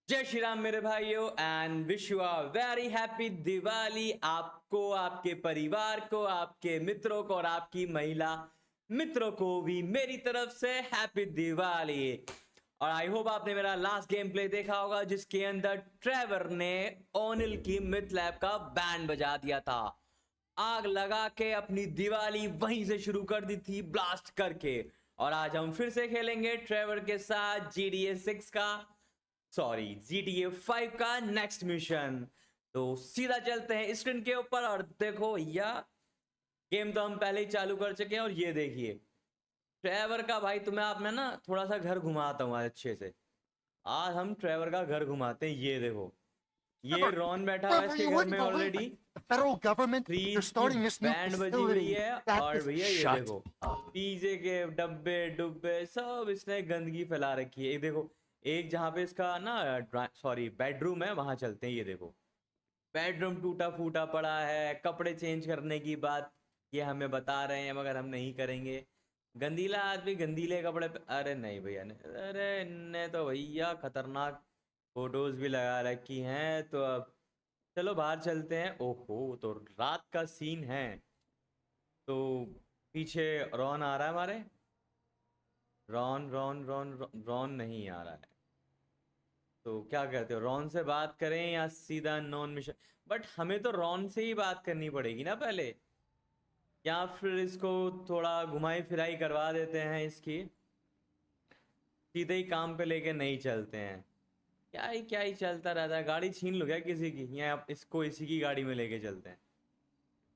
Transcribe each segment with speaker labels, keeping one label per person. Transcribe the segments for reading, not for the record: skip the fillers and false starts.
Speaker 1: जय श्री राम मेरे भाइयों and wish you a very happy Diwali. आपको, आपके परिवार को, आपके मित्रों को और आपकी महिला मित्रों को भी मेरी तरफ से हैप्पी दिवाली। और आई होप आपने मेरा लास्ट गेम प्ले देखा होगा जिसके अंदर ट्रेवर ने ओनिल की मिथ लैब का बैंड बजा दिया था। आग लगा के अपनी दिवाली वहीं से शुरू कर दी थी ब्लास्ट करके। और आज हम फिर से खेलेंगे ट्रेवर के साथ GTA 6 का, सॉरी GTA 5 का नेक्स्ट मिशन। तो सीधा चलते हैं स्क्रीन के ऊपर और देखो भैया, गेम तो हम पहले ही चालू कर चुके हैं। और ये देखिए ट्रेवर का, भाई तुम्हें आप मैं ना थोड़ा सा घर घुमाता हूँ आज अच्छे से। आज हम ट्रेवर का घर घुमाते हैं। ये देखो, ये रॉन बैठा हुआ है इसके घर में already.
Speaker 2: The federal government, they're starting this new
Speaker 1: band बजी
Speaker 2: facility
Speaker 1: हुई है
Speaker 2: that
Speaker 1: और
Speaker 2: is
Speaker 1: भैया ये
Speaker 2: shut
Speaker 1: देखो
Speaker 2: up.
Speaker 1: पीजे के डब्बे डुब्बे सब इसने गंदगी फैला रखी है। ये देखो, एक जहाँ पे इसका ना सॉरी बेडरूम है वहां चलते हैं। ये देखो बेडरूम टूटा फूटा पड़ा है। कपड़े चेंज करने की बात ये हमें बता रहे हैं मगर हम नहीं करेंगे। गंदीला आदमी गंदीले कपड़े अरे नहीं भैया ने, अरे इनने तो भैया खतरनाक फोटोज भी लगा रखी हैं। तो अब चलो बाहर चलते हैं। ओहो, तो रात का सीन है। तो पीछे रॉन आ रहा है हमारे। रॉन रॉन रॉन रॉन नहीं आ रहा है। तो क्या कहते हो, रॉन से बात करें या सीधा नॉन मिशन? बट हमें तो रॉन से ही बात करनी पड़ेगी ना पहले, या फिर इसको थोड़ा घुमाई फिराई करवा देते हैं इसकी, सीधे ही काम पे लेके नहीं चलते हैं। क्या ही चलता रहता है। गाड़ी छीन लो क्या किसी की, या इसको इसी की गाड़ी में लेके चलते हैं?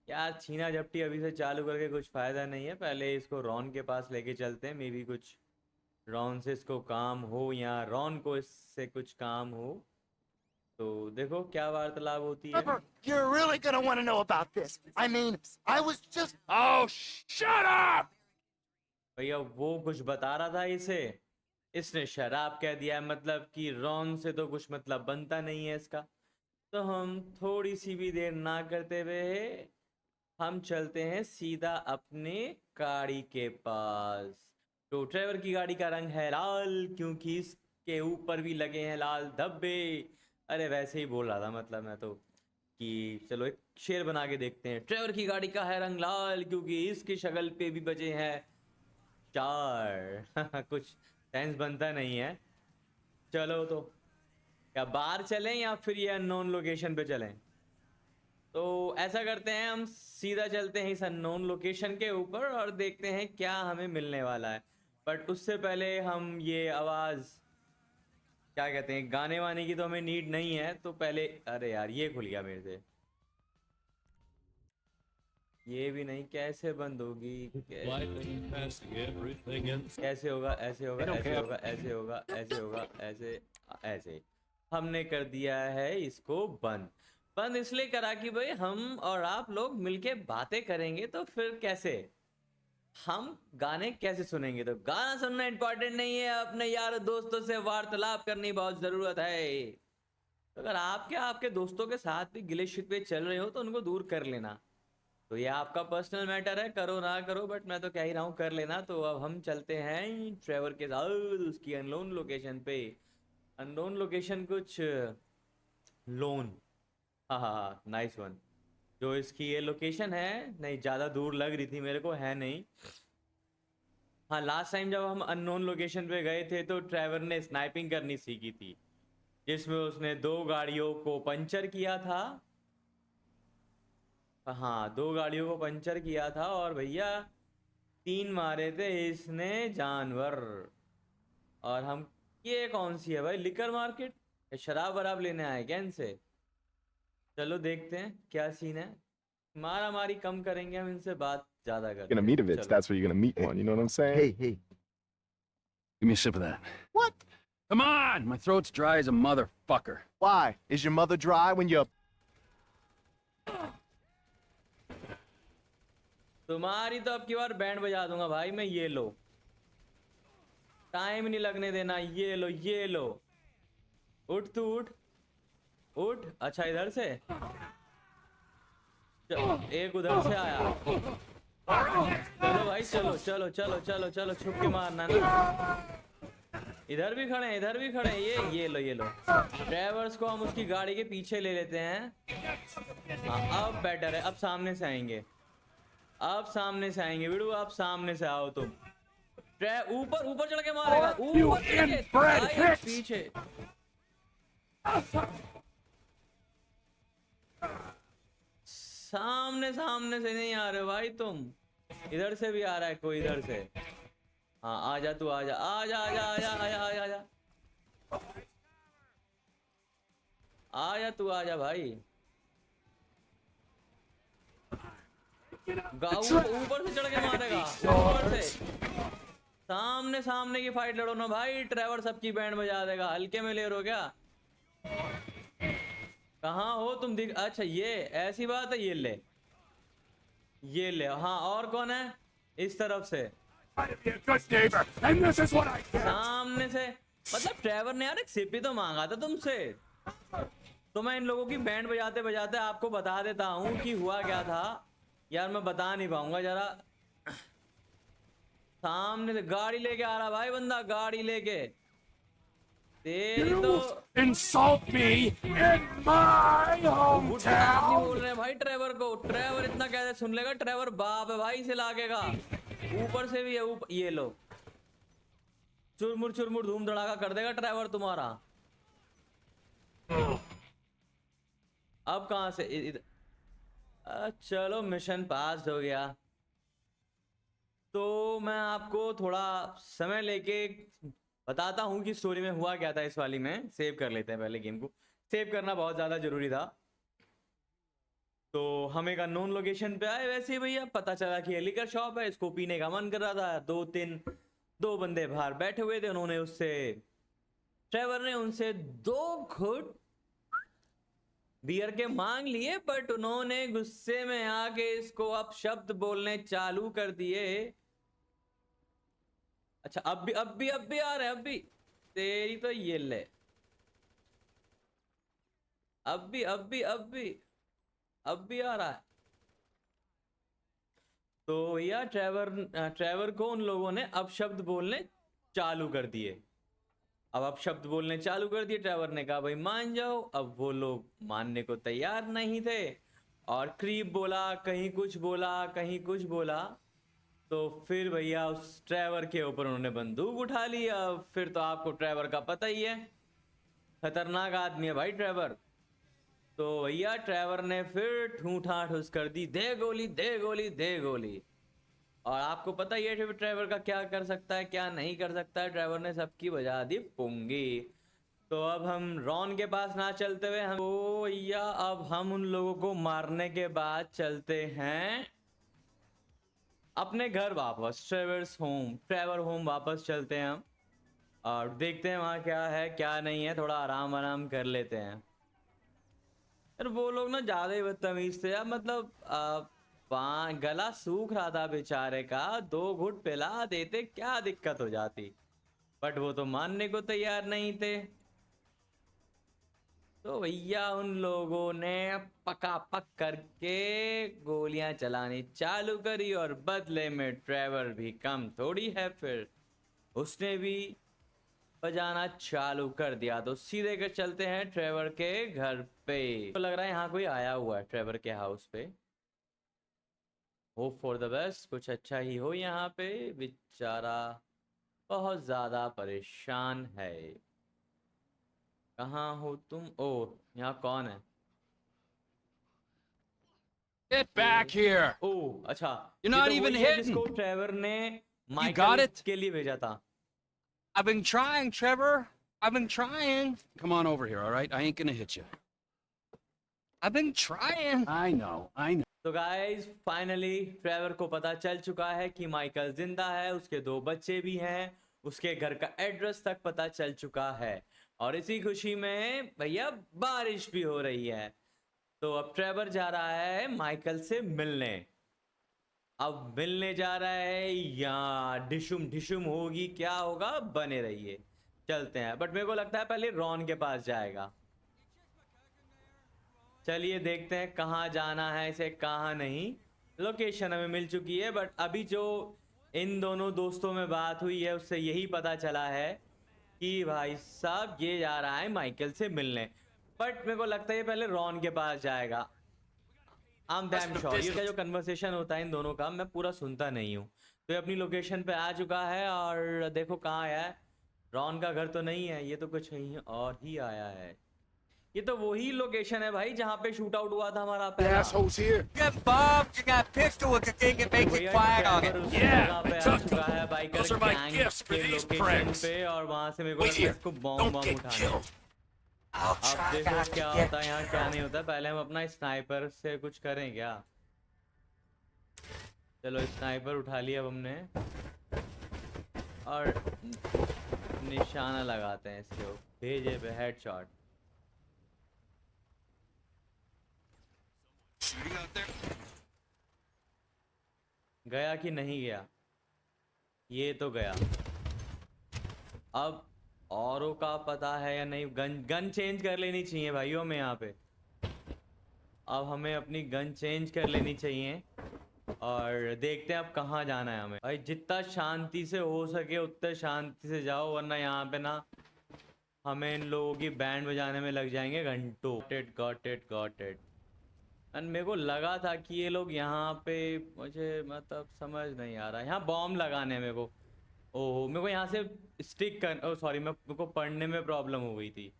Speaker 1: यार छीना झपटी अभी से चालू करके कुछ फायदा नहीं है। पहले इसको रॉन के पास लेके चलते हैं। मे बी कुछ रॉन से इसको काम हो या रॉन को इससे कुछ काम हो। तो देखो क्या वार्तालाप होती है।
Speaker 2: Trevor, you're really gonna want to know about this. I mean, I was just.
Speaker 3: Oh, shut up!
Speaker 1: भैया वो कुछ बता रहा था इसे, इसने शराब कह दिया। मतलब कि रॉन से तो कुछ मतलब बनता नहीं है इसका। तो हम थोड़ी सी भी देर ना करते हुए हम चलते हैं सीधा अपने गाड़ी के पास। तो ट्रेवर की गाड़ी का रंग है लाल क्योंकि इसके ऊपर भी लगे हैं लाल धब्बे। अरे वैसे ही बोल रहा था, मतलब मैं तो कि चलो एक शेर बना के देखते हैं। ट्रेवर की गाड़ी का है रंग लाल क्योंकि इसकी शक्ल पे भी बचे हैं चार कुछ सेंस बनता नहीं है। चलो तो क्या बाहर चलें या फिर ये अननोन लोकेशन पे चलें? तो ऐसा करते हैं, हम सीधा चलते हैं इस अननोन लोकेशन के ऊपर और देखते हैं क्या हमें मिलने वाला है। बट उससे पहले हम ये आवाज क्या कहते हैं, गाने वाने की तो हमें नीड नहीं है। तो पहले अरे यार ये खुल गया मेरे से, ये भी नहीं। कैसे बंद होगी? कैसे होगा? ऐसे होगा, ऐसे होगा, ऐसे होगा, ऐसे होगा, ऐसे ऐसे। हमने कर दिया है इसको बंद। बंद इसलिए करा कि भाई हम और आप लोग मिलके बातें करेंगे तो फिर कैसे हम गाने कैसे सुनेंगे? तो गाना सुनना इंपॉर्टेंट नहीं है, अपने यार दोस्तों से वार्तालाप करनी बहुत जरूरत है। तो अगर आपके आपके दोस्तों के साथ भी गिले शिकवे चल रहे हो तो उनको दूर कर लेना। तो ये आपका पर्सनल मैटर है, करो ना करो, बट मैं तो कह ही रहा हूँ कर लेना। तो अब हम चलते हैं ट्रेवर के साथ उसकी अननोन लोकेशन पे। अननोन लोकेशन कुछ लोन, हाँ हाँ हाँ, नाइस वन। जो इसकी ये लोकेशन है नहीं ज़्यादा दूर लग रही थी मेरे को, है नहीं। हाँ लास्ट टाइम जब हम अननोन लोकेशन पे गए थे तो ट्रेवर ने स्नाइपिंग करनी सीखी थी, जिसमें उसने 2 गाड़ियों को पंचर किया था। हाँ 2 गाड़ियों को पंचर किया था और भैया 3 मारे थे इसने जानवर। और हम, ये कौन सी है भाई, लिकर मार्केट? शराब वराब लेने आए क्या इनसे? चलो देखते हैं क्या सीन है। मारा मारी कम करेंगे हम, इनसे बात ज्यादा करते
Speaker 4: Gonna
Speaker 1: हैं।
Speaker 4: meet a bitch,
Speaker 1: चलो।
Speaker 4: that's where you're gonna meet one. You know what I'm saying?
Speaker 2: Hey.
Speaker 3: Give me a sip of that.
Speaker 2: What?
Speaker 3: Come on! My throat's dry as a motherfucker.
Speaker 2: Why? Is your mother dry when you're.
Speaker 1: तुम्हारी तो अब की बार band बजा दूंगा भाई मैं। ये लो, time नहीं लगने देना। ये लो, ये लो। उठ तू, उठ उठ। अच्छा इधर से एक उधर से आया। चलो भाई चलो चलो चलो चलो चलो, छुप के मारना ना। इधर भी खड़े हैं, इधर भी खड़े हैं। ये लो ट्रेवर्स को हम उसकी गाड़ी के पीछे ले लेते हैं। हाँ अब बेटर है, अब सामने से आएंगे, अब सामने से आएंगे वीडू, आप सामने से आओ तुम। ऊपर ऊपर चढ़ के मारेगा, ऊपर चढ़ के भाई पीछे। सामने सामने से नहीं आ रहे भाई तुम, इधर से भी आ रहा है कोई, इधर से। हाँ आजा तू, आजा आजा आजा आजा आजा आजा आजा आजा तू, आजा भाई। ऊपर से चढ़ के मारेगा, ऊपर से। सामने सामने की फाइट लड़ो ना भाई, ट्रेवर सबकी बैंड बजा देगा। हल्के में ले रहे हो क्या? कहाँ हो तुम? दिख, अच्छा ये ऐसी बात है, ये ले। हाँ और कौन है इस तरफ से? सामने से। मतलब ट्रेवर ने यार एक सिप ही तो मांगा था तुमसे। तो मैं इन लोगों की बैंड बजाते बजाते आपको बता देता हूँ कि हुआ क्या था। यार मैं बता नहीं पाऊंगा जरा। सामने से गाड़ी लेके आ रहा भाई बंदा, गाड़ी लेके। तेरी तो
Speaker 2: insult me in my hometown.
Speaker 1: बोल रहे हैं भाई ट्रेवर को। ट्रेवर इतना कैसे सुन लेगा? ट्रेवर बाप है भाई, से लागेगा। ऊपर से भी है, ऊपर ये लो। चुरमुर धूम धड़ाका कर देगा ट्रेवर तुम्हारा। अब कहां से? चलो मिशन पास हो गया। तो मैं आपको थोड़ा समय लेके बताता हूं कि स्टोरी में हुआ क्या था। इस वाली में सेव कर लेते हैं, पहले गेम को सेव करना बहुत ज्यादा जरूरी था। तो हम एक अननोन लोकेशन पे आए। वैसे ही भैया पता चला कि लिकर शॉप है, इसको पीने का मन कर रहा था। दो बंदे बाहर बैठे हुए थे। उन्होंने उससे, ट्रेवर ने उनसे 2 घुट बियर के मांग लिए, बट उन्होंने गुस्से में आके इसको अब शब्द बोलने चालू कर दिए। अच्छा अब भी आ रहे हैं, अब भी। तेरी तो ये ले। अब भी आ रहा है। तो भैया ट्रेवर को उन लोगों ने अब शब्द बोलने चालू कर दिए। अब शब्द बोलने चालू कर दिए। ट्रेवर ने कहा भाई मान जाओ। अब वो लोग मानने को तैयार नहीं थे, और क्रीप बोला, कहीं कुछ बोला, कहीं कुछ बोला। तो फिर भैया उस ट्रेवर के ऊपर उन्होंने बंदूक उठा ली। अब फिर तो आपको ट्रेवर का पता ही है, खतरनाक आदमी है भाई ट्रेवर। तो भैया ट्रेवर ने फिर ठूठा ठूस कर दी, दे गोली दे गोली दे गोली। और आपको पता ही है ट्रेवर का क्या कर सकता है, क्या नहीं कर सकता है। ट्रेवर ने सबकी बजा दी पुंगी। तो अब हम रॉन के पास ना चलते हुए भैया अब हम उन लोगों को मारने के बाद चलते हैं अपने घर वापस। ट्रेवर होम वापस चलते हैं हम, और देखते हैं वहां क्या है क्या नहीं है। थोड़ा आराम कर लेते हैं। यार वो लोग ना ज्यादा ही बदतमीज थे यार। मतलब गला सूख रहा था बेचारे का, 2 घुट पिला देते क्या दिक्कत हो जाती। बट वो तो मानने को तैयार नहीं थे। तो भैया उन लोगों ने पकापक करके गोलियां चलानी चालू करी, और बदले में ट्रेवर भी कम थोड़ी है, फिर उसने भी बजाना चालू कर दिया। तो सीधे कर चलते हैं ट्रेवर के घर पे। तो लग रहा है यहाँ कोई आया हुआ है ट्रेवर के हाउस पे। होप फॉर द बेस्ट, कुछ अच्छा ही हो यहाँ पे। बेचारा बहुत ज्यादा परेशान है। कहाँ हो तुम? ओह यहाँ कौन है?
Speaker 3: Get back here!
Speaker 1: ओह अच्छा,
Speaker 3: You're
Speaker 1: ये
Speaker 3: not
Speaker 1: तो
Speaker 3: even
Speaker 1: वही है
Speaker 3: hitting.
Speaker 1: जिसको ट्रेवर ने
Speaker 3: got
Speaker 1: माइकल
Speaker 3: it?
Speaker 1: के लिए भेजा था।
Speaker 3: I've been trying, Trevor. I've been trying. Come on over here, all right? I ain't gonna hit you. I've been trying. I know.
Speaker 1: तो गाइस फाइनली ट्रेवर को पता चल चुका है कि माइकल जिंदा है, उसके 2 बच्चे भी हैं, उसके घर का एड्रेस तक पता चल चुका है। और इसी खुशी में भैया बारिश भी हो रही है। तो अब ट्रेवर जा रहा है माइकल से मिलने। अब मिलने जा रहा है या डिशुम होगी, क्या होगा, बने रहिए। चलते हैं, बट मेरे को लगता है पहले रॉन के पास जाएगा। चलिए देखते हैं कहाँ जाना है इसे, कहाँ नहीं। लोकेशन हमें मिल चुकी है, बट अभी जो इन दोनों दोस्तों में बात हुई है उससे यही पता चला है कि भाई साहब ये जा रहा है माइकल से मिलने, बट मेरे को लगता है ये पहले रॉन के पास जाएगा। I am damn sure. ये जो कन्वर्सेशन होता है इन दोनों का मैं पूरा सुनता नहीं हूँ। तो ये अपनी लोकेशन पे आ चुका है और देखो कहाँ आया है। रॉन का घर तो नहीं है, ये तो कुछ कहीं और ही आया है। ये तो वही लोकेशन है भाई जहाँ पे शूट आउट हुआ था हमारा
Speaker 2: The
Speaker 1: पहला।
Speaker 2: assholes here.
Speaker 4: Get bumped, you got pistol with the thing that makes
Speaker 1: वही
Speaker 4: it
Speaker 1: है,
Speaker 4: quiet on
Speaker 1: ड्राइवर
Speaker 4: it.
Speaker 1: उस
Speaker 2: Yeah,
Speaker 1: जगह पे
Speaker 2: I
Speaker 1: आ
Speaker 2: took
Speaker 1: चुका
Speaker 2: them.
Speaker 1: है biker
Speaker 2: Those are my
Speaker 1: gang
Speaker 2: gifts for
Speaker 1: के
Speaker 2: these
Speaker 1: लोकेशन
Speaker 2: pricks.
Speaker 1: पे, और वहां से मेरे को
Speaker 2: Wait
Speaker 1: लगता है
Speaker 2: here.
Speaker 1: इसको बॉम्ब
Speaker 2: Don't
Speaker 1: बॉम्ब
Speaker 2: get
Speaker 1: उठाना है।
Speaker 2: killed.
Speaker 4: I'll
Speaker 1: अब
Speaker 4: try
Speaker 1: देखो
Speaker 4: not to
Speaker 1: क्या
Speaker 4: get
Speaker 1: होता है यहाँ, क्या नहीं होता है। पहले हम अपना स्नाइपर से कुछ करें क्या? चलो स्नाइपर उठा लिया अब हमने और निशाना लगाते हैं इसके भेजे पे, हेडशॉट।
Speaker 3: Shooting out there?
Speaker 1: गया कि नहीं गया? ये तो गया। अब औरों का पता है या नहीं? गन चेंज कर लेनी चाहिए भाइयों में यहाँ पे। अब हमें अपनी गन चेंज कर लेनी चाहिए और देखते हैं अब कहाँ जाना है हमें। भाई जितना शांति से हो सके उतने शांति से जाओ, वरना यहाँ पे ना हमें इन लोगों की बैंड बजाने में लग जाएंगे घंटों। Got it. एंड मेरे को लगा था कि ये लोग यहाँ पे, मुझे मतलब समझ नहीं आ रहा। यहाँ बॉम्ब लगाने हैं मेरे को। ओहो, मेरे को यहाँ से स्टिक कर, ओ सॉरी, मेरे को पढ़ने में प्रॉब्लम हो गई थी।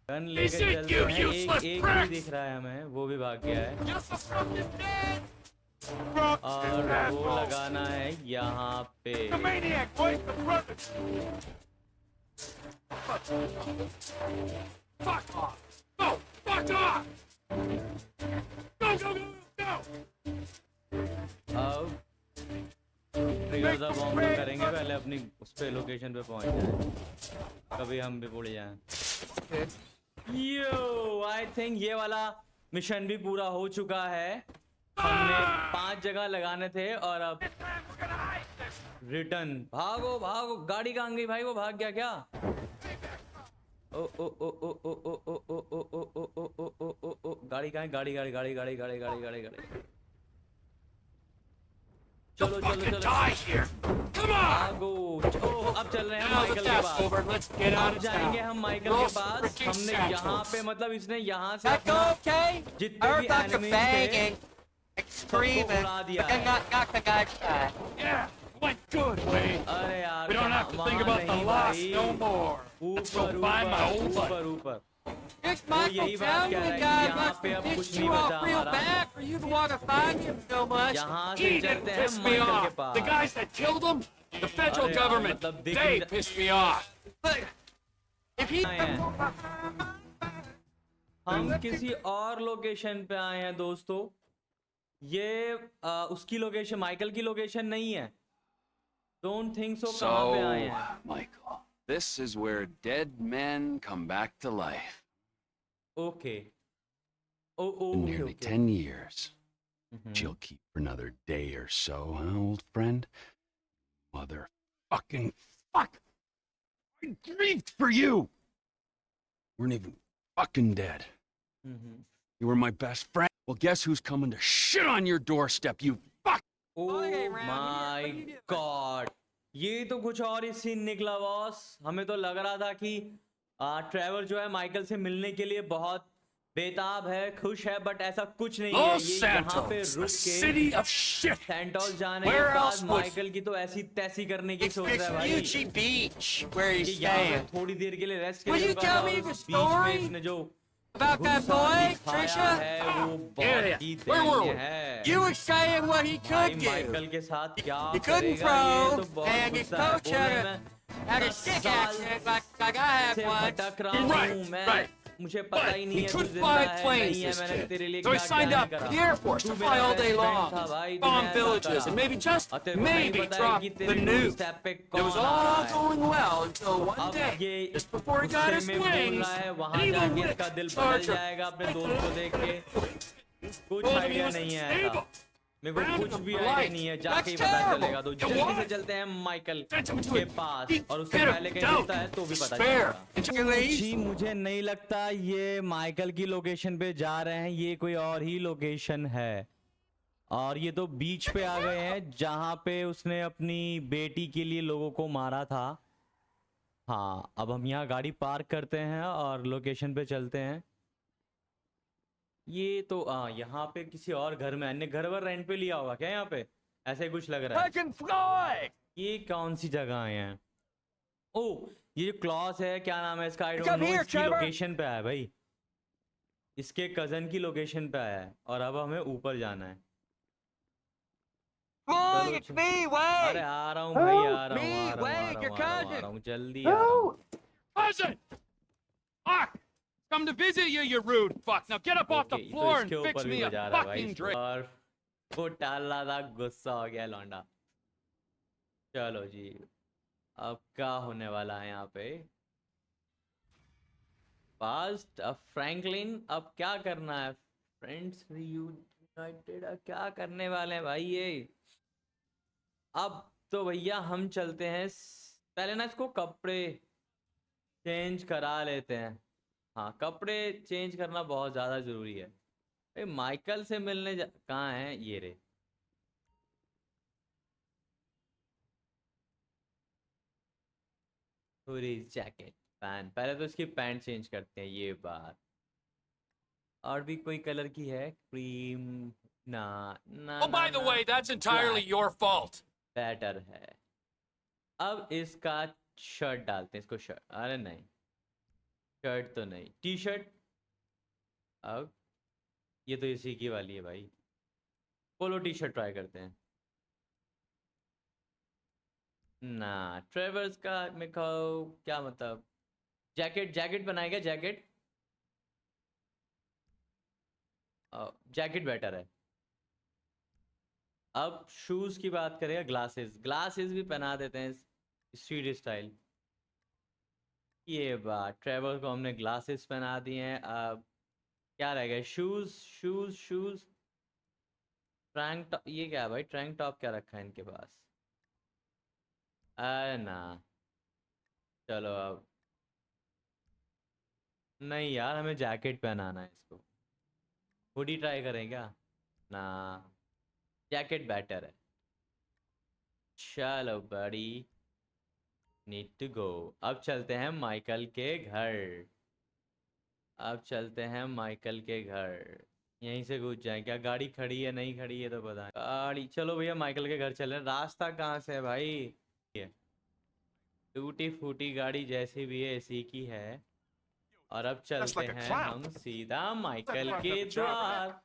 Speaker 1: गन लेकर
Speaker 2: Is it
Speaker 1: चलते
Speaker 2: you,
Speaker 1: हैं।
Speaker 2: useless
Speaker 1: एक
Speaker 2: prick?
Speaker 1: ही दिख रहा है हमें, वो भी भाग गया है।
Speaker 2: Just a fucking dead.
Speaker 1: और वो लगाना है यहाँ पे।
Speaker 2: The maniac, boy. The brother. Fuck off. No, fuck off. Go.
Speaker 1: अब ट्रिगर द बॉम्ब तो करेंगे, पहले अपनी उस पे लोकेशन पे पहुंच जाए, कभी हम भी उड़ जाएं। यो, आई थिंक ये वाला मिशन भी पूरा हो चुका है। हमने 5 जगह लगाने थे और अब रिटर्न। भागो गाड़ी कहाँ गई भाई? वो भाग गया क्या? ओ ओ ओ ओ ओ ओ ओ ओ ओ ओ ओ ओ ओ ओ ओ ओ गाड़ी कहाँ है? गाड़ी। चलो
Speaker 2: Die here. Come on.
Speaker 1: भागो। ओह, अब चल रहे हैं
Speaker 2: Now the
Speaker 1: माइकल के
Speaker 2: gas
Speaker 1: pass.
Speaker 2: over. Let's get out
Speaker 1: अब
Speaker 2: of
Speaker 1: जाएंगे
Speaker 2: town.
Speaker 1: हम माइकल
Speaker 2: No
Speaker 1: के पास।
Speaker 2: freaking
Speaker 1: हमने
Speaker 2: Santos.
Speaker 1: यहाँ पे मतलब इसने यहाँ से
Speaker 4: That go
Speaker 1: अपना
Speaker 4: okay?
Speaker 1: जितने
Speaker 4: I
Speaker 1: भी
Speaker 4: heard about you
Speaker 1: enemies थे
Speaker 4: banging, screaming,
Speaker 1: उड़ा दिया
Speaker 4: but then
Speaker 1: है।
Speaker 4: knock the guy's back.
Speaker 2: Yeah, went good, Wade.
Speaker 1: अरे यार,
Speaker 2: We don't have to think
Speaker 1: वहाँ
Speaker 2: about the
Speaker 1: नहीं
Speaker 2: loss
Speaker 1: भाई।
Speaker 2: no more. Let's go
Speaker 1: ऊपर
Speaker 2: find my old buddy.
Speaker 1: ऊपर।
Speaker 4: This
Speaker 1: वो
Speaker 4: Michael
Speaker 1: यही बात
Speaker 4: telling
Speaker 1: कह
Speaker 4: the
Speaker 1: रहा है
Speaker 4: guy
Speaker 1: कि यहाँ
Speaker 4: wants
Speaker 1: पे
Speaker 4: to
Speaker 1: अब
Speaker 4: piss
Speaker 1: कुछ
Speaker 4: you
Speaker 1: नहीं
Speaker 4: off
Speaker 1: बचा
Speaker 4: real
Speaker 1: हमारा।
Speaker 4: bad for you to want to find him so much.
Speaker 1: यहाँ से
Speaker 2: He
Speaker 1: चलते
Speaker 2: didn't
Speaker 1: हैं
Speaker 2: piss me
Speaker 1: माइकल के
Speaker 2: off.
Speaker 1: Pass.
Speaker 2: The guys that killed him, the federal
Speaker 1: अरे यार,
Speaker 2: government,
Speaker 1: मतलब दिख
Speaker 2: they
Speaker 1: नहीं-
Speaker 2: pissed me off.
Speaker 4: But if he
Speaker 1: आए हैं। हम किसी और लोकेशन पे आए हैं दोस्तों। ये उसकी लोकेशन, माइकल की लोकेशन नहीं है। Don't think so. कहाँ पे आए
Speaker 5: So,
Speaker 1: हैं?
Speaker 5: Michael, this is where dead men come back to life.
Speaker 1: Okay oh oh
Speaker 5: In
Speaker 1: okay
Speaker 5: nearly
Speaker 1: okay
Speaker 5: 10 years.
Speaker 1: Hmm.
Speaker 5: She'll keep for another day or so, huh, old friend? Motherfucking fuck! I grieved for you! Weren't even fucking dead.
Speaker 1: Hmm.
Speaker 5: You were my best friend. Well, guess who's coming to shit on your doorstep, you fuck!
Speaker 1: Oh
Speaker 4: Okay, round here,
Speaker 1: my
Speaker 4: what are you doing?
Speaker 1: God, ये तो कुछ और ही scene निकला boss. हमें तो लग रहा था कि ट्रेवर जो है माइकल से मिलने के लिए बहुत बेताब है, खुश है, बट ऐसा कुछ नहीं है।
Speaker 2: Los
Speaker 1: ये यहाँ पे
Speaker 2: Santos,
Speaker 1: रुक
Speaker 2: the
Speaker 1: के
Speaker 2: city of shit.
Speaker 1: सैंटोस जाने के
Speaker 2: Where
Speaker 1: बाद
Speaker 2: else would-
Speaker 1: माइकल की तो ऐसी तैसी करने की
Speaker 4: it's
Speaker 1: सोच रहा है भाई
Speaker 4: Vespucci Beach where
Speaker 1: कि
Speaker 4: he's
Speaker 1: यहाँ पे
Speaker 4: staying.
Speaker 1: थोड़ी देर के लिए रेस्ट के
Speaker 4: Will
Speaker 1: लिए
Speaker 4: you
Speaker 1: रुका
Speaker 4: tell
Speaker 1: था।
Speaker 4: me
Speaker 1: उस
Speaker 4: the
Speaker 1: बीच में
Speaker 4: story
Speaker 1: इसने जो
Speaker 4: about that
Speaker 1: गुस्सा
Speaker 4: boy,
Speaker 1: दिखाया
Speaker 4: Trisha?
Speaker 1: है वो
Speaker 2: Yeah,
Speaker 1: बहुत ही
Speaker 2: where were
Speaker 1: दयनीय
Speaker 2: we?
Speaker 1: है।
Speaker 4: You were saying what he
Speaker 1: भाई
Speaker 4: could do.
Speaker 1: माइकल के साथ क्या
Speaker 4: He couldn't
Speaker 1: करेगा ये तो
Speaker 4: throw,
Speaker 1: बहुत
Speaker 4: and his
Speaker 1: गुस्सा है।
Speaker 4: coach
Speaker 1: बोले
Speaker 4: had
Speaker 1: मैं
Speaker 4: Had a
Speaker 1: 10
Speaker 4: stick
Speaker 1: साल
Speaker 4: accident like I had
Speaker 1: से
Speaker 4: once.
Speaker 1: भटक रहा
Speaker 2: Right,
Speaker 1: हूँ मैं,
Speaker 2: right.
Speaker 1: मुझे पता ही नहीं
Speaker 2: He
Speaker 1: है तू
Speaker 2: couldn't
Speaker 1: जिंदा
Speaker 2: fly
Speaker 1: है
Speaker 2: planes,
Speaker 1: नहीं है,
Speaker 2: this
Speaker 1: मैंने
Speaker 2: kid.
Speaker 1: तेरे लिए
Speaker 2: So he
Speaker 1: क्या
Speaker 2: signed
Speaker 1: क्या
Speaker 2: up
Speaker 1: नहीं
Speaker 2: for
Speaker 1: करा।
Speaker 2: the Air Force
Speaker 1: तू
Speaker 2: to
Speaker 1: मेरा
Speaker 2: fly all day
Speaker 1: best friend
Speaker 2: long,
Speaker 1: था भाई,
Speaker 2: bomb
Speaker 1: तूने ऐसा
Speaker 2: villages,
Speaker 1: करा।
Speaker 2: and maybe just
Speaker 1: और तेरे को नहीं
Speaker 2: maybe
Speaker 1: पता है
Speaker 2: drop
Speaker 1: कि
Speaker 2: the
Speaker 1: तेरे
Speaker 2: nuke.
Speaker 1: doorstep पे
Speaker 2: It
Speaker 1: कौन
Speaker 2: was
Speaker 1: आ रहा
Speaker 2: all
Speaker 1: है।
Speaker 2: going well until one
Speaker 1: अब
Speaker 2: day,
Speaker 1: ये
Speaker 2: just before he got his
Speaker 1: गुस्से में बोल
Speaker 2: wings,
Speaker 1: रहा है,
Speaker 2: an
Speaker 1: वहां
Speaker 2: evil
Speaker 1: जाके
Speaker 2: witch
Speaker 1: इसका दिल बदल
Speaker 2: charged him.
Speaker 1: जाएगा अपने दोस्त को देख के। कुछ
Speaker 2: Told him he
Speaker 1: idea
Speaker 2: was
Speaker 1: नहीं है
Speaker 2: stable.
Speaker 1: ऐसा, मेरे को कुछ भी
Speaker 2: for
Speaker 1: आइडिया
Speaker 2: life.
Speaker 1: नहीं है, जाके ही
Speaker 4: That's
Speaker 1: पता
Speaker 4: terrible.
Speaker 1: चलेगा। तो
Speaker 2: You
Speaker 1: जल्दी से
Speaker 2: what?
Speaker 1: चलते हैं माइकल
Speaker 2: Sent him to
Speaker 1: के
Speaker 2: a
Speaker 1: पास,
Speaker 2: deep
Speaker 1: और उससे
Speaker 2: pit of
Speaker 1: पहले कहीं
Speaker 2: doubt,
Speaker 1: मिलता है तो भी पता
Speaker 2: despair,
Speaker 1: चलेगा।
Speaker 2: and
Speaker 1: जी मुझे नहीं लगता ये माइकल की लोकेशन पे जा रहे हैं, ये कोई और ही लोकेशन है। और ये तो बीच पे आ गए हैं जहाँ पे उसने अपनी बेटी के लिए लोगों को मारा था। हाँ, अब हम यहाँ गाड़ी पार्क करते हैं और लोकेशन पे चलते हैं। ये तो यहाँ पे किसी और घर में अन्य घर वर रेंट पे लिया होगा क्या यहाँ पे? ऐसा ही कुछ लग रहा है।
Speaker 2: Second fly!
Speaker 1: ये कौन सी जगह है? ओ, ये जो क्लॉस है, क्या नाम है इसका? I don't
Speaker 4: Come
Speaker 1: know.
Speaker 4: here,
Speaker 1: इसकी
Speaker 4: Trevor.
Speaker 1: लोकेशन पे आया है भाई, इसके कजन की लोकेशन पे आया है और अब हमें ऊपर जाना है।
Speaker 4: Boy,
Speaker 1: चलो
Speaker 4: it's me, Wade.
Speaker 1: अरे आ रहा हूँ भाई, आ रहा हूँ,
Speaker 4: Me,
Speaker 1: आ रहा हूँ, आ
Speaker 4: Wade,
Speaker 1: रहा
Speaker 4: your
Speaker 1: हूँ, आ रहा हूँ, आ
Speaker 4: cousin.
Speaker 1: रहा हूँ, जल्दी आ रहा हूँ।
Speaker 5: Cousin! Fuck! Come to visit you, you rude fuck. Now get up off the
Speaker 1: okay, तो
Speaker 5: floor
Speaker 1: इसके
Speaker 5: and fix
Speaker 1: ऊपर भी
Speaker 5: me a
Speaker 1: बजा रहा है भाई
Speaker 5: fucking
Speaker 1: इसको।
Speaker 5: drink.
Speaker 1: और वो टाल रहा था, गुस्सा हो गया लौंडा। चलो जी, अब क्या होने वाला है यहाँ पे? पास्ट, अब फ्रैंकलिन, अब क्या करना है? फ्रेंड्स रियूनाइटेड, अब क्या करने वाले हैं भाई ये? अब तो भैया हम चलते हैं पहले ना इसको कपड़े चेंज करा लेते हैं। हाँ, कपड़े चेंज करना बहुत ज़्यादा ज़रूरी है। भाई माइकल से मिलने कहाँ है ये रे? पूरी जैकेट पैंट, पहले तो इसकी पैंट चेंज करते हैं ये बात। और भी कोई कलर की है? क्रीम? ना ना
Speaker 5: Oh, by the way, that's entirely
Speaker 1: Black.
Speaker 5: your fault.
Speaker 1: Better है। अब इसका शर्ट डालते हैं, इसको शर्ट, अरे नहीं शर्ट तो नहीं, टी शर्ट। अब ये तो इसी की वाली है भाई, पोलो टी शर्ट ट्राई करते हैं। ना, ट्रेवर्स का मैं कहूँ क्या मतलब, जैकेट, जैकेट बनाएगा जैकेट, जैकेट बेटर है। अब शूज की बात करें, ग्लासेस, ग्लासेस भी पहना देते हैं स्ट्रीट स्टाइल। ये बात, ट्रेवर्स को हमने ग्लासेस पहना दिए हैं। अब क्या रह गया? Shoes, shoes, shoes, trunk top. ये क्या है भाई, ट्रैंक टॉप क्या रखा है इनके पास? अरे ना, चलो अब नहीं यार, हमें जैकेट पहनाना है इसको। हुडी ट्राई करें क्या? ना, जैकेट बेटर है। चलो बड़ी, नीड टू गो। अब चलते हैं माइकल के घर, अब चलते हैं माइकल के घर। यहीं से घुस जाए क्या? गाड़ी खड़ी है नहीं खड़ी है तो पता नहीं। गाड़ी, चलो भैया माइकल के घर चले। रास्ता कहाँ से है भाई? टूटी फूटी गाड़ी जैसी भी है इसी की है। और अब चलते
Speaker 2: like a
Speaker 1: हैं
Speaker 2: clown.
Speaker 1: हम सीधा माइकल
Speaker 2: like
Speaker 1: के
Speaker 2: a job.
Speaker 1: द्वार।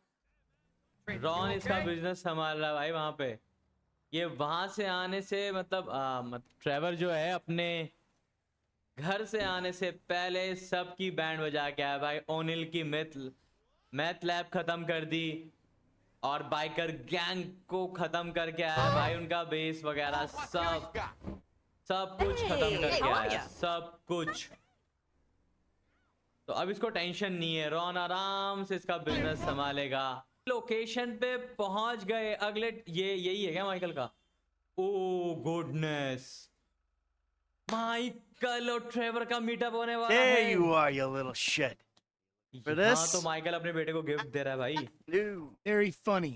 Speaker 1: रॉन इसका बिजनेस संभाल रहा है भाई वहां पे। ये वहां से आने से मतलब ट्रेवर जो है अपने घर से आने से पहले सबकी बैंड बजा के आया भाई। ओनिल की मैथ लैब खत्म कर दी और बाइकर गैंग को खत्म करके आया भाई। उनका बेस वगैरह सब कुछ खत्म करके आया, सब कुछ। तो अब इसको टेंशन नहीं है, रॉन आराम से इसका बिजनेस संभालेगा। लोकेशन पे पहुंच गए। अगले ये यही है क्या माइकल का? ओ गुडनेस, माइकल और ट्रेवर का मीटअप होने वाला है।
Speaker 2: There you are, you little shit. For
Speaker 1: हाँ,
Speaker 2: this?
Speaker 1: तो माइकल अपने बेटे को गिफ्ट दे रहा है भाई।
Speaker 2: No.
Speaker 6: Very funny.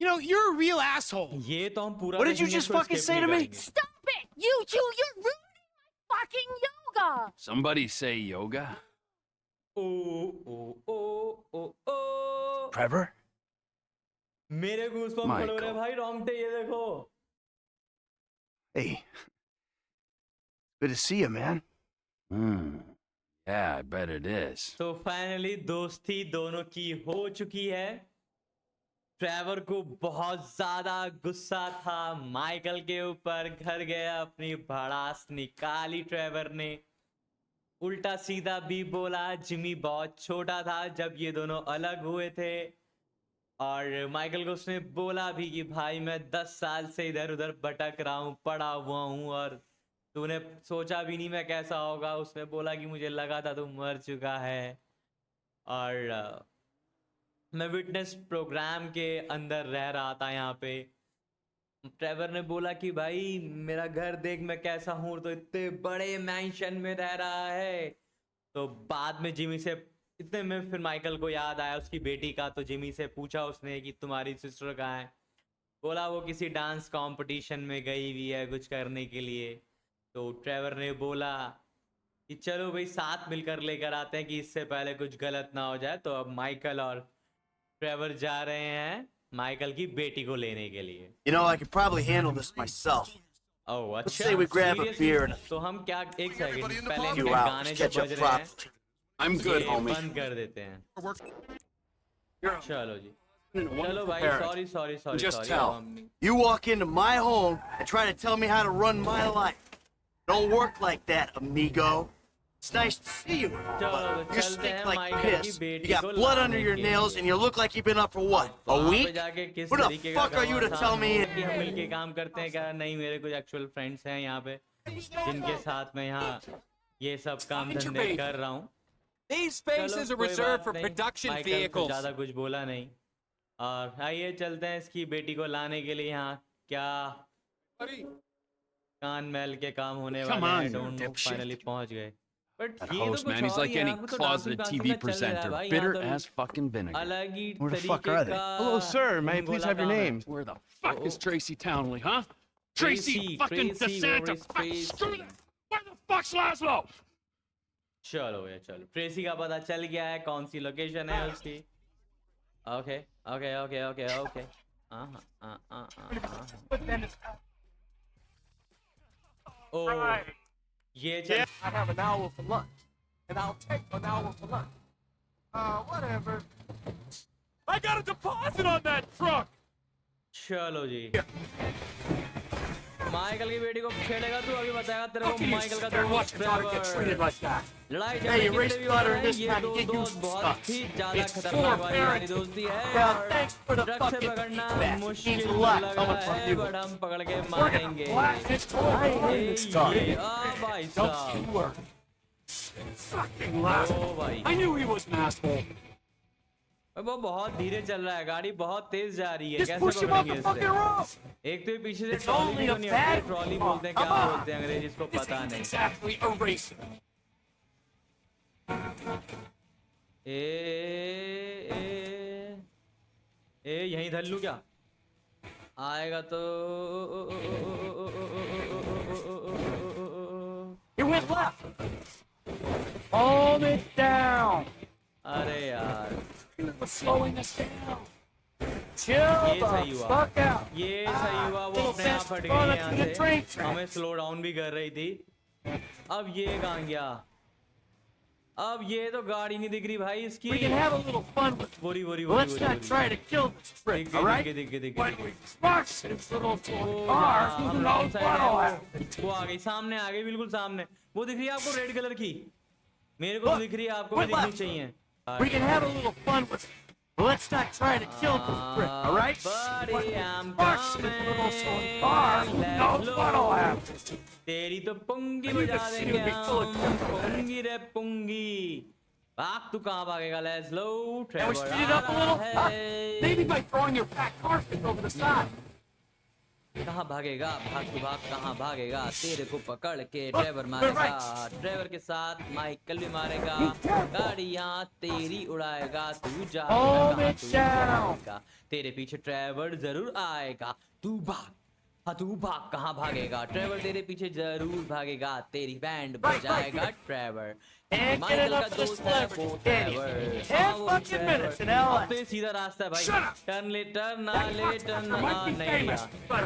Speaker 6: You know, you're a real asshole.
Speaker 1: ये तो हम पूरा
Speaker 2: What did you
Speaker 1: देखेंगे,
Speaker 2: just
Speaker 1: इसको
Speaker 2: fucking
Speaker 1: skip
Speaker 2: say
Speaker 1: नहीं
Speaker 2: to me?
Speaker 1: करेंगे।
Speaker 7: Stop it! You two, you're ruining my fucking yoga!
Speaker 5: Somebody say yoga?
Speaker 1: O O O O O,
Speaker 2: Trevor?
Speaker 1: मेरे goosebump खड़े हो रहे हैं भाई, रोंगटे, ये देखो।
Speaker 2: Hey. Good to see you, man.
Speaker 5: Yeah, I bet it is.
Speaker 1: तो फाइनली दोस्ती दोनों की हो चुकी है। ट्रेवर को बहुत ज्यादा गुस्सा था माइकल के ऊपर। घर गया, अपनी भड़ास निकाली ट्रेवर ने। उल्टा सीधा भी बोला। जिमी बहुत छोटा था जब ये दोनों अलग हुए थे और माइकल को उसने बोला भी कि भाई मैं 10 साल से इधर उधर भटक रहा हूँ, पड़ा हुआ हूँ और तूने सोचा भी नहीं मैं कैसा होगा। उसने बोला कि मुझे लगा था तू मर चुका है। और मैं विटनेस प्रोग्राम के अंदर रह रहा था यहाँ पे। ट्रेवर ने बोला कि भाई मेरा घर देख मैं कैसा हूँ, तो इतने बड़े मैंशन में रह रहा है। तो बाद में जिमी से, इतने में फिर माइकल को याद आया उसकी बेटी का। तो जिमी से पूछा उसने कि तुम्हारी सिस्टर कहाँ है? बोला वो किसी डांस कंपटीशन में गई हुई है कुछ करने के लिए। तो ट्रेवर ने बोला कि चलो भाई साथ मिलकर लेकर आते हैं कि इससे पहले कुछ गलत ना हो जाए। तो अब माइकल और ट्रेवर जा रहे हैं माइकल की बेटी को लेने के लिए।
Speaker 2: You know, I could probably handle this myself.
Speaker 1: ओह अच्छा,
Speaker 2: say we grab a
Speaker 1: seriously?
Speaker 2: beer and-
Speaker 1: तो हम क्या एक सेकंड पहले
Speaker 2: few
Speaker 1: इनके
Speaker 2: hours,
Speaker 1: गाने जो
Speaker 2: catch up
Speaker 1: बज रहे हैं
Speaker 2: properly.
Speaker 5: I'm good,
Speaker 1: ये
Speaker 5: homie.
Speaker 1: बंद कर देते हैं।
Speaker 2: You're
Speaker 1: चलो जी,
Speaker 5: You're a
Speaker 1: चलो
Speaker 5: wonderful
Speaker 1: भाई,
Speaker 5: parent.
Speaker 1: Sorry sorry sorry
Speaker 5: Just
Speaker 1: sorry.
Speaker 5: tell.
Speaker 2: You walk into my home and try to tell me how to run my life. Don't work like that, amigo. It's nice to see you.
Speaker 1: चलो
Speaker 2: But
Speaker 1: तो
Speaker 2: you
Speaker 1: चलते हैं
Speaker 2: stink like
Speaker 1: Michael की
Speaker 2: piss.
Speaker 1: बेटी
Speaker 2: You got
Speaker 1: को
Speaker 2: blood under
Speaker 1: लाने
Speaker 2: your
Speaker 1: के
Speaker 2: nails
Speaker 1: लिए।
Speaker 2: and you look like you've been up for what? A
Speaker 1: वहाँ पे
Speaker 2: week?
Speaker 1: जाके किस
Speaker 2: Who the
Speaker 1: तरीके का
Speaker 2: fuck are you to
Speaker 1: घमासान
Speaker 2: tell me?
Speaker 1: है कि हम मिलके काम करते हैं क्या? नहीं, मेरे कुछ एक्चुअल फ्रेंड्स हैं यहाँ पे जिनके साथ मैं यहाँ ये सब काम धंधे कर रहा हूँ।
Speaker 4: These
Speaker 1: चलो
Speaker 4: spaces are
Speaker 1: कोई
Speaker 4: reserved
Speaker 1: बात
Speaker 4: for
Speaker 1: नहीं,
Speaker 4: production
Speaker 1: माइकल कुछ
Speaker 4: vehicles.
Speaker 1: ज्यादा कुछ बोला नहीं। और आइए चलते हैं इसकी बेटी को लाने के लिए। यहाँ क्या कान महल के काम होने
Speaker 5: Come
Speaker 1: वाले
Speaker 5: on,
Speaker 1: हैं।
Speaker 5: you
Speaker 1: don't know,
Speaker 5: dipshit.
Speaker 1: Finally पहुंच गए। बट
Speaker 5: That
Speaker 1: ये तो
Speaker 5: host,
Speaker 1: कुछ
Speaker 5: man, he's
Speaker 1: और
Speaker 5: like
Speaker 1: ही है,
Speaker 5: any
Speaker 1: यहाँ पे तो
Speaker 5: closeted
Speaker 1: dancing
Speaker 5: TV
Speaker 1: का चल रहा है
Speaker 5: presenter,
Speaker 1: भाई,
Speaker 5: bitter
Speaker 1: यहाँ तो
Speaker 5: as fucking vinegar.
Speaker 1: अलग ही
Speaker 8: Where the fuck
Speaker 1: तरीके
Speaker 8: are they?
Speaker 1: का
Speaker 5: Hello, sir. May I please
Speaker 1: Hingola
Speaker 5: have your
Speaker 1: काम है।
Speaker 5: name? Where the fuck is Tracy Townley, huh? Tracy fucking
Speaker 1: Tracy, where
Speaker 5: DeSanta.
Speaker 1: is
Speaker 5: Fuck, screw
Speaker 1: Tracy?
Speaker 5: that. Where the fuck's Laszlo?
Speaker 1: चलो भैया चलो, Tracy का पता चल गया है कौन सी लोकेशन है उसकी। Okay okay okay okay okay. ओ ये चल
Speaker 2: I have an hour for lunch, and I'll take an hour for lunch. Whatever.
Speaker 5: I got a deposit on that truck.
Speaker 1: चलो जी। माइकल की बेटी को छेड़ेगा तू, अभी बताएगा तेरे को माइकल का दोस्त ट्रेवर।
Speaker 2: like that.
Speaker 1: लड़ाई
Speaker 2: Hey, you
Speaker 1: झगड़े
Speaker 2: race
Speaker 1: की भी
Speaker 2: butter
Speaker 1: है,
Speaker 2: this
Speaker 1: ये
Speaker 2: time
Speaker 1: दो
Speaker 2: to get you
Speaker 1: दोस्त बहुत
Speaker 2: stuck.
Speaker 1: ही ज्यादा
Speaker 2: It's
Speaker 1: खतरनाक
Speaker 2: for
Speaker 1: वाली यारी
Speaker 2: parents.
Speaker 1: दोस्ती है।
Speaker 2: Well,
Speaker 1: और
Speaker 2: thanks for the
Speaker 1: ट्रक से
Speaker 2: fucking
Speaker 1: पकड़ना
Speaker 2: feedback.
Speaker 1: मुश्किल
Speaker 2: Means a
Speaker 1: तो
Speaker 2: lot
Speaker 1: लग
Speaker 2: coming
Speaker 1: रहा
Speaker 2: from
Speaker 1: है,
Speaker 2: you.
Speaker 1: बट हम पकड़ के
Speaker 2: We're
Speaker 1: मारेंगे।
Speaker 2: gonna blast this whole
Speaker 1: A,
Speaker 2: stuff.
Speaker 1: ये, भाई
Speaker 2: Don't
Speaker 1: साहब,
Speaker 2: you worry. Fucking
Speaker 1: O
Speaker 2: last.
Speaker 1: भाई,
Speaker 5: I knew he was an asshole.
Speaker 1: वो बहुत धीरे चल रहा है, गाड़ी बहुत तेज जा रही है,
Speaker 2: Just
Speaker 1: कैसे
Speaker 2: push him off
Speaker 1: पकड़ेंगे
Speaker 2: the fucking
Speaker 1: इससे?
Speaker 2: road.
Speaker 1: एक तो ये पीछे से
Speaker 2: It's
Speaker 1: ट्रॉली
Speaker 2: only
Speaker 1: भी
Speaker 2: a
Speaker 1: तो नहीं हटती,
Speaker 2: bad-
Speaker 1: ट्रॉली
Speaker 2: Come
Speaker 1: बोलते हैं,
Speaker 2: on,
Speaker 1: क्या
Speaker 2: come on.
Speaker 1: बोलते हैं अंग्रेजी, इसको
Speaker 2: This
Speaker 1: पता
Speaker 2: ain't
Speaker 1: नहीं।
Speaker 2: exactly a race.
Speaker 1: ए ए ए यहीं धर लूं क्या? आएगा तो
Speaker 2: He went left. Calm it down.
Speaker 1: अरे यार,
Speaker 2: He was slowing us down. Chill
Speaker 1: ये
Speaker 2: the
Speaker 1: सही हुआ,
Speaker 2: fuck out.
Speaker 1: ये सही हुआ, वो
Speaker 2: little
Speaker 1: अपने आप
Speaker 2: fast
Speaker 1: हट गई
Speaker 2: run
Speaker 1: यहाँ
Speaker 2: up to the train
Speaker 1: से,
Speaker 2: track.
Speaker 1: हमें स्लो डाउन भी कर रही थी। अब ये कहाँ गया? अब ये तो गाड़ी नहीं दिख रही भाई इसकी।
Speaker 2: We can have a little fun with it.
Speaker 1: बोरी बोरी
Speaker 2: But
Speaker 1: बोरी
Speaker 2: let's not try to kill this
Speaker 1: दिख
Speaker 2: trick,
Speaker 1: गई,
Speaker 2: all right?
Speaker 1: दिख गई, दिख गई, दिख
Speaker 2: When
Speaker 1: गई।
Speaker 2: we spark this little
Speaker 1: oh
Speaker 2: car,
Speaker 1: यार,
Speaker 2: who
Speaker 1: हम
Speaker 2: knows
Speaker 1: रॉन्ग साइड
Speaker 2: what'll
Speaker 1: है,
Speaker 2: happen.
Speaker 1: वो आ गई, सामने आ गई, बिल्कुल सामने। वो दिख रही है आपको रेड कलर की? मेरे को तो दिख रही है, आपको भी
Speaker 2: Wait,
Speaker 1: दिखनी
Speaker 2: left.
Speaker 1: चाहिए।
Speaker 2: We can have a little fun with it. But let's not try to kill this trick, all right?
Speaker 1: Buddy,
Speaker 2: When we
Speaker 1: I'm
Speaker 2: spark this little car, who
Speaker 1: coming.
Speaker 2: knows
Speaker 1: Let's
Speaker 2: what'll
Speaker 1: go.
Speaker 2: happen.
Speaker 1: तेरी तो पुंगी
Speaker 2: I knew
Speaker 1: बजा
Speaker 2: this scene
Speaker 1: देंगे
Speaker 2: would be full of
Speaker 1: हम,
Speaker 2: trouble.
Speaker 1: पुंगी रे पुंगी। भाग, तू कहाँ भागेगा? Let's go,
Speaker 2: And we
Speaker 1: Trevor
Speaker 2: speed it
Speaker 1: आ
Speaker 2: up a
Speaker 1: रहा
Speaker 2: little? Huh?
Speaker 1: है।
Speaker 2: Maybe by throwing your packed carpet over the side.
Speaker 1: कहाँ भागेगा? भाग तू भाग, कहाँ भागेगा? तेरे को पकड़ के ट्रेवर
Speaker 2: we're
Speaker 1: मारेगा, ट्रेवर के साथ माइकल भी मारेगा, गाड़ी यहाँ तेरी उड़ाएगा, तू जाएगा
Speaker 2: Calm
Speaker 1: कहाँ,
Speaker 2: it
Speaker 1: तू
Speaker 2: down.
Speaker 1: जाएगा, तेरे पीछे ट्रेवर जरूर आएगा, तू भाग, हाँ तू भाग, कहाँ भागेगा? ट्रेवर तेरे पीछे जरूर भागेगा, तेरी बैंड बजाएगा ट्रेवर।
Speaker 2: Can't get
Speaker 1: माइकल का
Speaker 2: enough of this
Speaker 1: दोस्त है वो
Speaker 2: celebrity,
Speaker 1: ट्रेवर।
Speaker 2: can you?
Speaker 1: हाँ,
Speaker 2: 10
Speaker 1: वो
Speaker 2: fucking
Speaker 1: Trevor.
Speaker 2: minutes in LA.
Speaker 1: अब तो ये सीधा रास्ता है भाई,
Speaker 2: Shut up.
Speaker 1: टर्न ले, टर्न ना
Speaker 2: That
Speaker 1: ले,
Speaker 2: cocksucker
Speaker 1: टर्न
Speaker 2: might be
Speaker 1: नहीं लिया।
Speaker 2: famous, but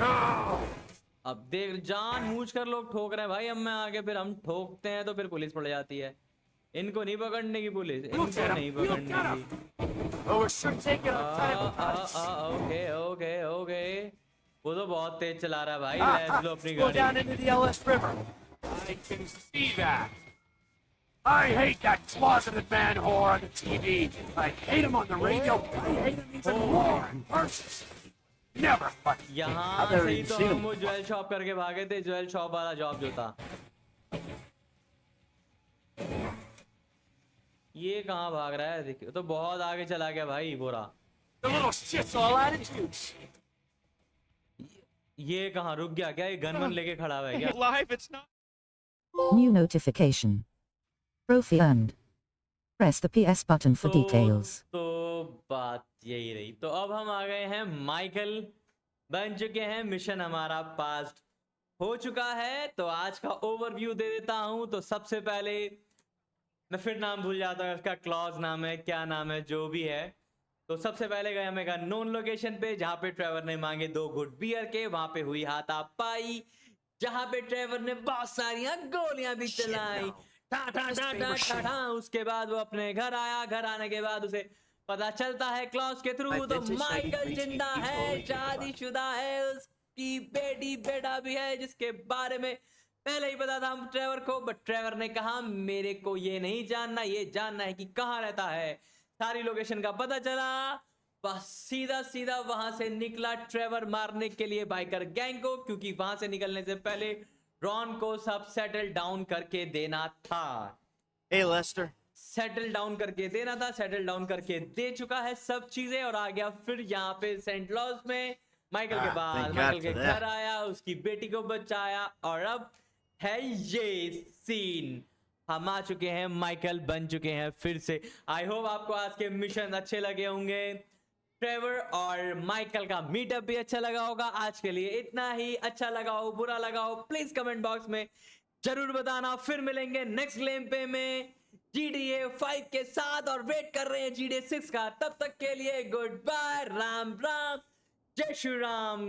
Speaker 1: अब देख, जान बूझ कर लोग ठोक रहे हैं भाई, अब मैं आगे, फिर हम ठोकते हैं तो फिर पुलिस पड़ जाती है। इनको नहीं पकड़ने की पुलिस, इनको
Speaker 2: Look at him,
Speaker 1: नहीं
Speaker 2: look
Speaker 1: पकड़ने
Speaker 2: at
Speaker 1: की।
Speaker 2: well, we're sure taking our time about it.
Speaker 1: Okay okay okay, वो तो बहुत तेज चला रहा है भाई।
Speaker 2: Ah,
Speaker 1: लेट्स लो अपनी
Speaker 2: go down
Speaker 1: गाड़ी।
Speaker 2: into the LS River. I can see that. I hate that closeted man whore on the TV. I hate him on the radio. I hate him even more in person. Never fucking.
Speaker 1: यहाँ
Speaker 2: I've never
Speaker 1: से ही
Speaker 2: even
Speaker 1: तो
Speaker 2: seen
Speaker 1: हम
Speaker 2: him.
Speaker 1: वो jewel shop करके भागे थे, jewel shop वाला job जो था। ये कहाँ भाग रहा है? देखिए तो बहुत आगे चला गया भाई बोरा।
Speaker 2: The little shit's all attitude.
Speaker 1: ये कहाँ रुक गया क्या? ये गन वन लेके खड़ा हुआ है क्या?
Speaker 5: Live, it's not.
Speaker 9: New notification. Trophy earned. Press the PS button for details.
Speaker 1: तो बात यही रही। तो अब हम आ गए हैं माइकल बन चुके हैं, मिशन हमारा पास्ट हो चुका है। तो आज का ओवरव्यू दे देता हूं। तो सबसे पहले मैं फिर नाम भूल जाता हूँ, इसका क्लॉज नाम है, क्या नाम है, जो भी है। तो सबसे पहले गए हमें नोन लोकेशन पे, जहां पे ट्रेवर ने मांगे 2 घुट बियर के। वहां पे हुई हाथापाई, जहां पे ट्रेवर ने बहुत सारी गोलियां भी चलाई। ठा ठा ठा ठा ठा ठा। उसके बाद वो अपने घर आया। घर आने के बाद उसे पता चलता है क्लॉज के थ्रू तो माइकल जिंदा है, शादीशुदा है, उसकी बेटी बेटा भी है, जिसके बारे में पहले ही पता था हम ट्रेवर को। बट ट्रेवर ने कहा मेरे को ये नहीं जानना, ये जानना है कि कहाँ रहता है। सारी लोकेशन का पता चला, बस सीधा सीधा वहां से निकला ट्रेवर मारने के लिए बाइकर गैंग को, क्योंकि वहां से निकलने से पहले रॉन को सब सेटल डाउन करके देना था।
Speaker 8: Hey, Lester.
Speaker 1: सेटल डाउन करके देना था, सेटल डाउन करके दे चुका है सब चीजें। और आ गया फिर यहाँ पे सेंट लॉस में माइकल के बाद।
Speaker 8: thank God
Speaker 1: माइकल के
Speaker 8: for that.
Speaker 1: घर आया, उसकी बेटी को बचाया, और अब है ये सीन। हम आ चुके हैं, माइकल बन चुके हैं फिर से। आई होप आपको आज के मिशन अच्छे लगे होंगे। ट्रेवर और माइकल का मीटअप भी अच्छा लगा होगा। आज के लिए इतना ही। अच्छा लगा हो, बुरा लगा हो, प्लीज कमेंट बॉक्स में जरूर बताना। फिर मिलेंगे नेक्स्ट गेम पे में GTA 5 के साथ, और वेट कर रहे हैं GTA 6 का। तब तक के लिए गुड बाय, राम राम, जय श्री राम।